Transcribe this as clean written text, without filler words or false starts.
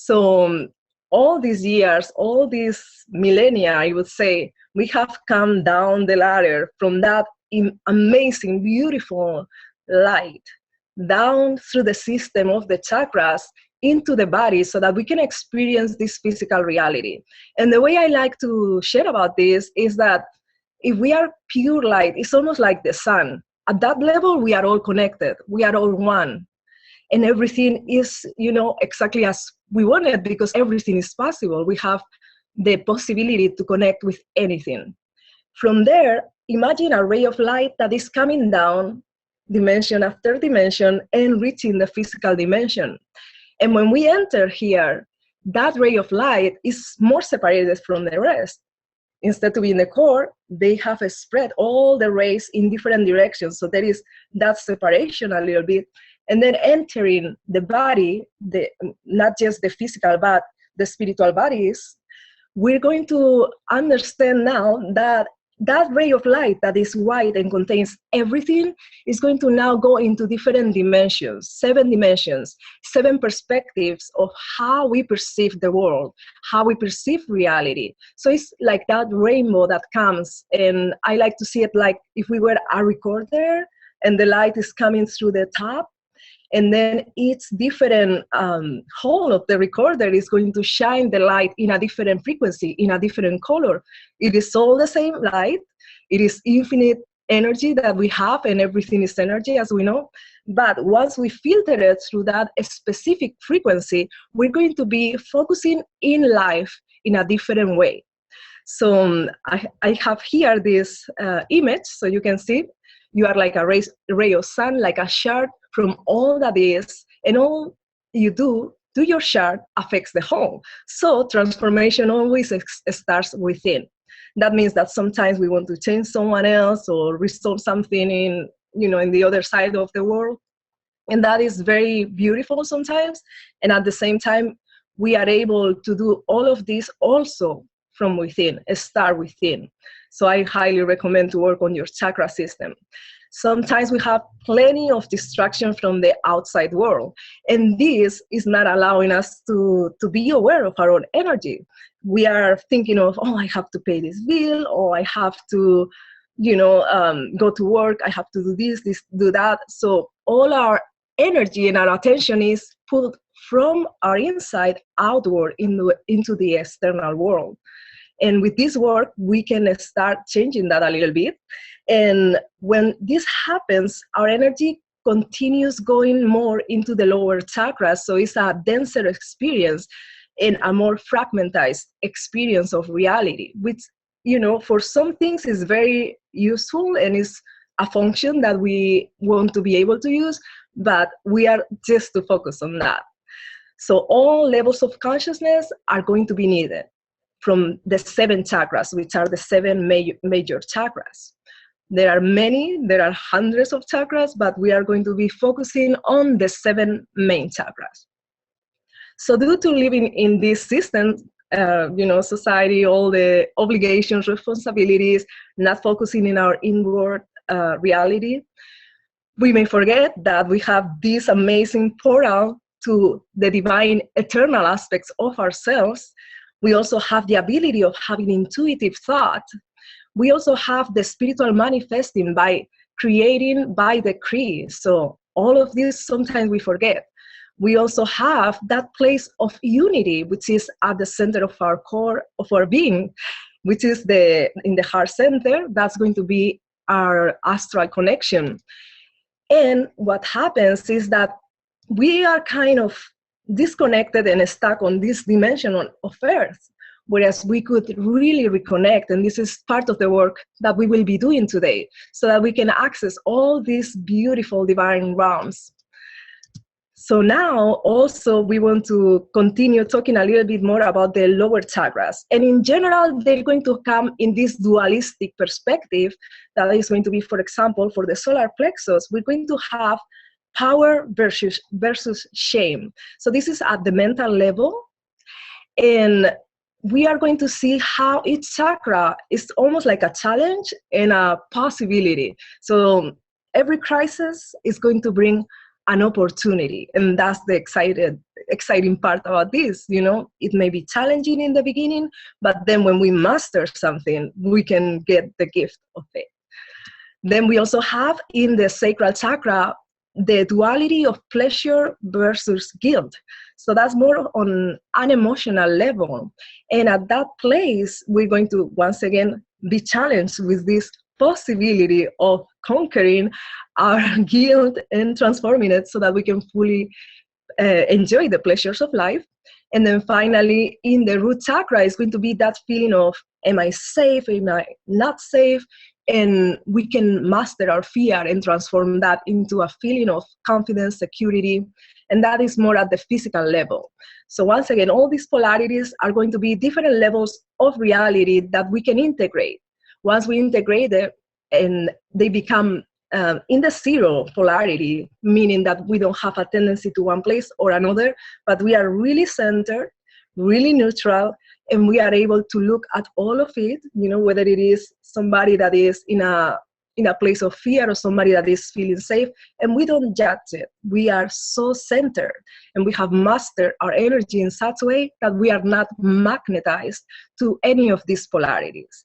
So all these years, all these millennia, I would say, we have come down the ladder from that amazing, beautiful light down through the system of the chakras into the body so that we can experience this physical reality. And the way I like to share about this is that if we are pure light, it's almost like the sun. At that level, we are all connected. We are all one. And everything is, exactly as we want it, because everything is possible. We have the possibility to connect with anything. From there, imagine a ray of light that is coming down dimension after dimension and reaching the physical dimension. And when we enter here, that ray of light is more separated from the rest. Instead of being the core, they have spread all the rays in different directions. So there is that separation a little bit. And then entering the body, not just the physical, but the spiritual bodies, we're going to understand now that that ray of light that is white and contains everything is going to now go into different dimensions, 7 perspectives of how we perceive the world, how we perceive reality. So it's like that rainbow that comes, and I like to see it like if we were a recorder and the light is coming through the top, and then each different hole of the recorder is going to shine the light in a different frequency, in a different color. It is all the same light. It is infinite energy that we have, and everything is energy, as we know. But once we filter it through that specific frequency, we're going to be focusing in life in a different way. So I have here this image, so you can see you are like a ray of sun, like a shard from all that is, and all you do to your shard affects the whole. So transformation always starts within. That means that sometimes we want to change someone else or restore something in the other side of the world. And that is very beautiful sometimes. And at the same time, we are able to do all of this also from within, start within. So I highly recommend to work on your chakra system. Sometimes we have plenty of distraction from the outside world, and this is not allowing us to be aware of our own energy. We are thinking of, I have to pay this bill, or I have to, go to work, I have to do this, do that. So all our energy and our attention is pulled from our inside outward into the external world. And with this work, we can start changing that a little bit. And when this happens, our energy continues going more into the lower chakras. So it's a denser experience and a more fragmentized experience of reality, which, for some things is very useful and is a function that we want to be able to use, but we are just to focus on that. So all levels of consciousness are going to be needed from the 7 chakras, which are the 7 major chakras. There are hundreds of chakras, but we are going to be focusing on the 7 main chakras. So due to living in this system, society, all the obligations, responsibilities, not focusing in our inward reality, we may forget that we have this amazing portal to the divine eternal aspects of ourselves. We also have the ability of having intuitive thought. We also have the spiritual manifesting by creating by decree. So all of this sometimes we forget. We also have that place of unity, which is at the center of our core, of our being, which is in the heart center. That's going to be our astral connection. And what happens is that we are kind of disconnected and stuck on this dimension of Earth, whereas we could really reconnect, and this is part of the work that we will be doing today, so that we can access all these beautiful divine realms. So now also we want to continue talking a little bit more about the lower chakras. And in general, they're going to come in this dualistic perspective that is going to be, for example, for the solar plexus, we're going to have power versus shame. So this is at the mental level. And we are going to see how each chakra is almost like a challenge and a possibility. So every crisis is going to bring an opportunity. And that's the exciting part about this. It may be challenging in the beginning, but then when we master something, we can get the gift of it. Then we also have in the sacral chakra the duality of pleasure versus guilt. So that's more on an emotional level. And at that place, we're going to once again be challenged with this possibility of conquering our guilt and transforming it so that we can fully enjoy the pleasures of life. And then finally, in the root chakra is going to be that feeling of, am I safe? Am I not safe? And we can master our fear and transform that into a feeling of confidence, security, and that is more at the physical level. So once again, all these polarities are going to be different levels of reality that we can integrate. Once we integrate it, and they become in the zero polarity, meaning that we don't have a tendency to one place or another, but we are really centered, really neutral, and we are able to look at all of it, whether it is somebody that is in a place of fear or somebody that is feeling safe, and we don't judge it. We are so centered, and we have mastered our energy in such a way that we are not magnetized to any of these polarities.